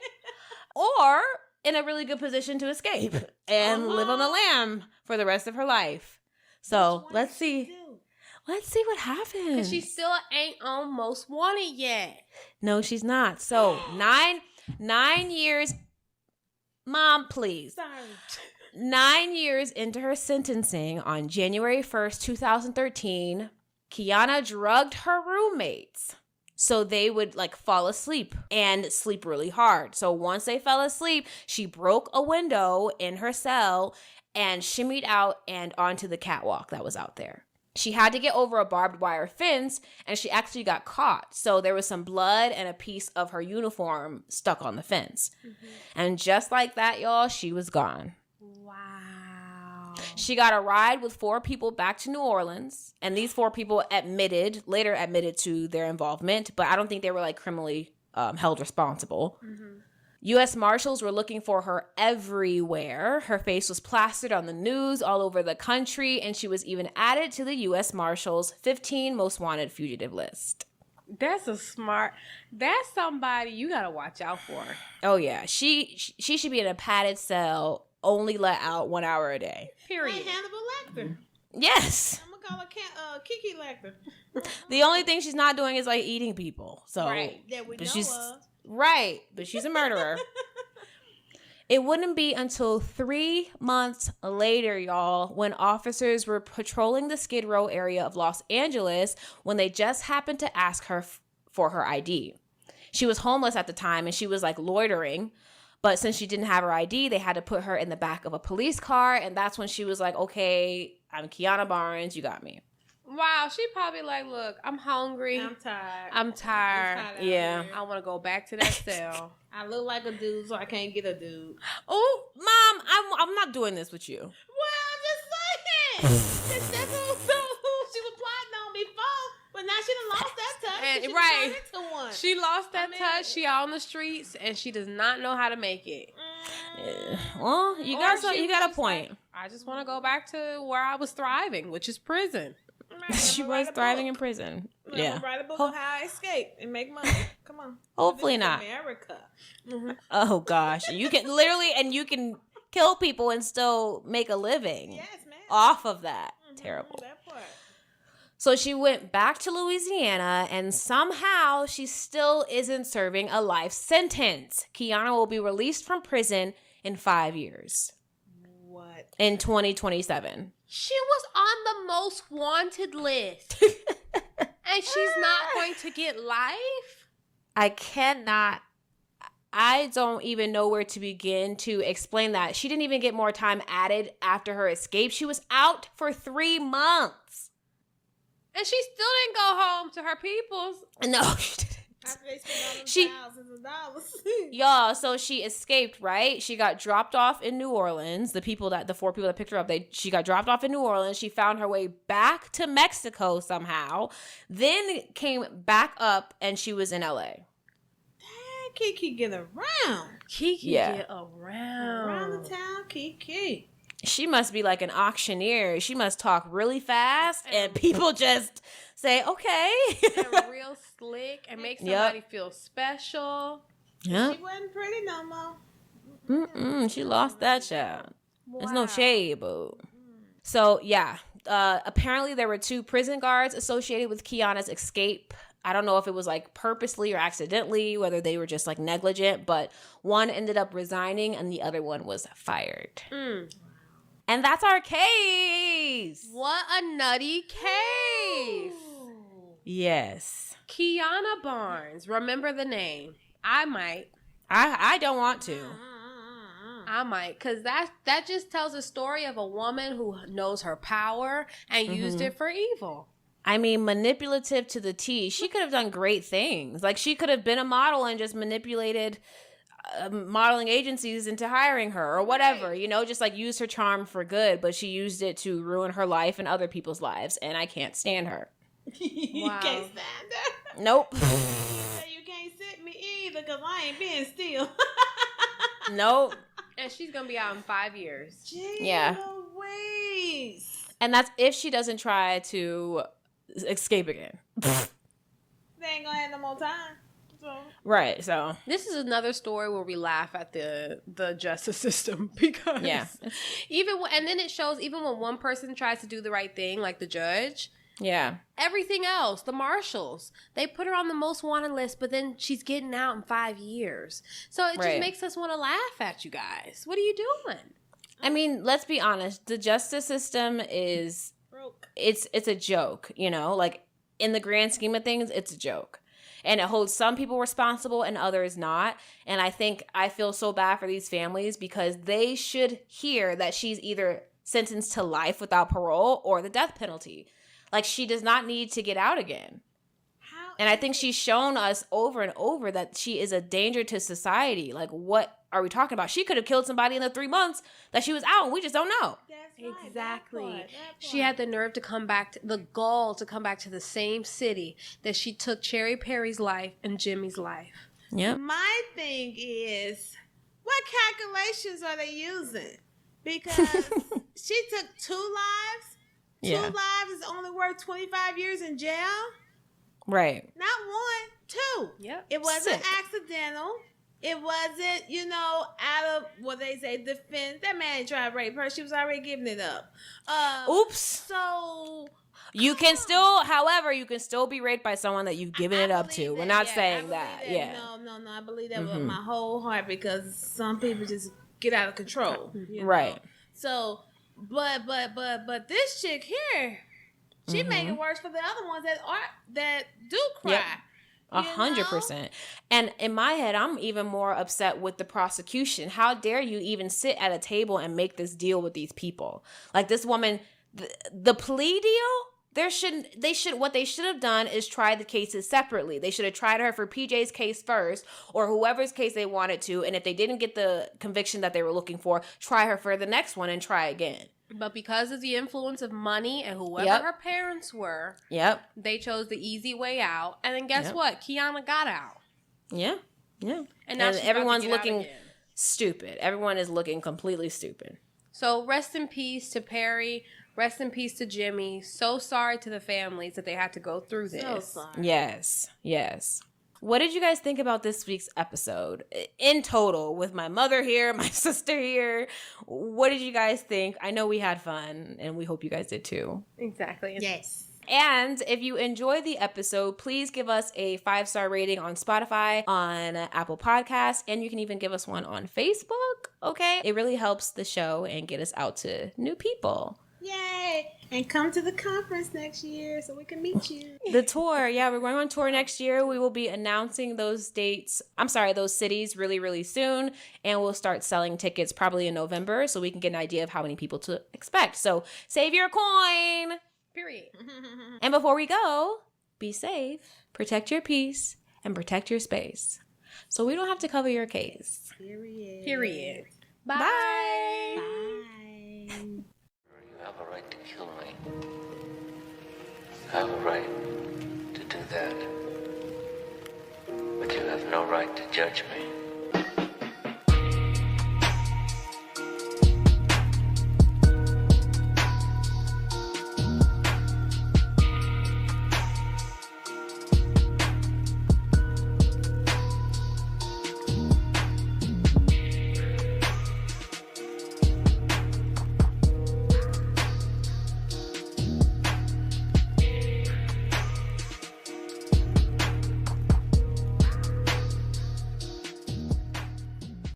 or in a really good position to escape and live on the lam for the rest of her life. So let's see. Let's see what happens. Because she still ain't on Most Wanted yet. No, she's not. So 9 years. Mom, please. Sorry. 9 years into her sentencing on January 1st, 2013, Kiana drugged her roommates so they would like fall asleep and sleep really hard. So once they fell asleep, she broke a window in her cell and shimmied out and onto the catwalk that was out there. She had to get over a barbed wire fence, and she actually got caught. So there was some blood and a piece of her uniform stuck on the fence. And just like that, y'all, she was gone. Wow. She got a ride with 4 people back to New Orleans, and these 4 people later admitted to their involvement, but I don't think they were like criminally held responsible. U.S. Marshals were looking for her everywhere. Her face was plastered on the news all over the country, and she was even added to the U.S. Marshals 15 Most Wanted fugitive list. That's somebody you gotta watch out for. Oh yeah, she should be in a padded cell, only let out 1 hour a day. Period. Like Hannibal Lecter. Yes. I'm gonna call her Kiki Lecter. The only thing she's not doing is like eating people. So Right. That we but know she's of. right, but she's a murderer. It wouldn't be until 3 months later, y'all, when officers were patrolling the Skid Row area of Los Angeles when they just happened to ask her for her ID. She was homeless at the time and she was like loitering, but since she didn't have her ID, they had to put her in the back of a police car, and that's when she was like, okay, I'm Keana Barnes, you got me. Wow, she probably like, look, I'm hungry. I'm tired. I'm tired. out Yeah. here. I want to go back to that cell. I look like a dude, so I can't get a dude. Oh, Mom, I'm not doing this with you. Well, I'm just saying. That's who she was plotting on before. And She right. turned into one. She lost that touch. She out on the streets and she does not know how to make it. Yeah. Well, you Or got she you was got a just point. like, I just want to go back to where I was thriving, which is prison. She was thriving in prison. Yeah. Write a book on how I escape and make money. Come on. Hopefully This is not. America. Oh gosh, you can literally, and you can kill people and still make a living Yes, man. off of that. Terrible. That part. So she went back to Louisiana, and somehow she still isn't serving a life sentence. Kiana will be released from prison in 5 years. What? In 2027. She was on the most wanted list. And she's not going to get life? I don't even know where to begin to explain that. She didn't even get more time added after her escape. She was out for 3 months. And she still didn't go home to her peoples. No, she didn't. After they spent all them She- thousands of dollars. Y'all, so she escaped, right? She got dropped off in New Orleans. The 4 people that picked her up, she got dropped off in New Orleans. She found her way back to Mexico somehow, then came back up, and she was in LA. Kiki get around. Kiki Yeah. get around. Around the town, Kiki. She must be like an auctioneer. She must talk really fast, and people just say, okay. And real slick and make somebody feel special. Yeah. She wasn't pretty no more. She lost that child. There's no shade, boo. So, yeah. Apparently, there were 2 prison guards associated with Kiana's escape. I don't know if it was like purposely or accidentally, whether they were just like negligent, but one ended up resigning and the other one was fired. And that's our case. What a nutty case. Yes. Keana Barnes. Remember the name. I might. I don't want to. I might. Because that just tells a story of a woman who knows her power and used it for evil. I mean, manipulative to the T. She could have done great things. Like, she could have been a model and just manipulated modeling agencies into hiring her or whatever, Right. you know, just like use her charm for good, but she used it to ruin her life and other people's lives, and I can't stand her. You Wow. can't stand her. Nope. You can't sit me either because I ain't being still. Nope. And she's going to be out in 5 years. Gee, Yeah. Louise. And that's if she doesn't try to escape again. They ain't gonna have no more time. So Right, so. This is another story where we laugh at the justice system because Yeah. and then it shows even when one person tries to do the right thing, like the judge, Yeah. everything else, the marshals, they put her on the most wanted list, but then she's getting out in 5 years. So it Right. just makes us want to laugh at you guys. What are you doing? I mean, let's be honest. The justice system is, broke. it's a joke, you know? Like, in the grand scheme of things, it's a joke. And it holds some people responsible and others not. And I feel so bad for these families because they should hear that she's either sentenced to life without parole or the death penalty. Like, she does not need to get out again. How And I think she's shown us over and over that she is a danger to society. Like, what are we talking about? She could have killed somebody in the 3 months that she was out, and we just don't know. That's right, Exactly. that She part. had the nerve to come back, the gall to come back to the same city that she took Cherry Perry's life and Jimmy's life. Yep. My thing is, what calculations are they using? Because she took 2 lives. Yeah. 2 lives is only worth 25 years in jail. Right. Not 1, 2. Yep. It wasn't Sick. accidental. It wasn't, out of what they say, defense. That man ain't trying to rape her. She was already giving it up. Oops. So You can still, however, you can still be raped by someone that you've given it up to. believe We're that, not yeah, I saying believe that. Yeah. No. I believe that with my whole heart because some people just get out of control. you know? Right. So, but this chick here, she make it worse for the other ones that do cry. Yep. You 100%. And in my head, I'm even more upset with the prosecution. How dare you even sit at a table and make this deal with these people? Like this woman, the plea deal, what they should have done is try the cases separately. They should have tried her for PJ's case first or whoever's case they wanted to. And if they didn't get the conviction that they were looking for, try her for the next one and try again. But because of the influence of money and whoever her parents were, they chose the easy way out. And then guess what? Kiana got out. Yeah. Yeah. And now everyone's looking stupid. Everyone is looking completely stupid. So rest in peace to Perry. Rest in peace to Jimmy. So sorry to the families that they had to go through this. So sorry. Yes. Yes. What did you guys think about this week's episode? In total, with my mother here, my sister here, what did you guys think? I know we had fun, and we hope you guys did too. Exactly. Yes. And if you enjoyed the episode, please give us a 5-star rating on Spotify, on Apple Podcasts, and you can even give us one on Facebook, okay? It really helps the show and get us out to new people. Yay! And come to the conference next year so we can meet you. The tour, yeah, we're going on tour next year. We will be announcing those cities really, really soon. And we'll start selling tickets probably in November so we can get an idea of how many people to expect. So save your coin. Period. And before we go, be safe, protect your peace, and protect your space. So we don't have to cover your case. Period. Bye. Bye. Bye. You have a right to kill me. I have a right to do that. But you have no right to judge me.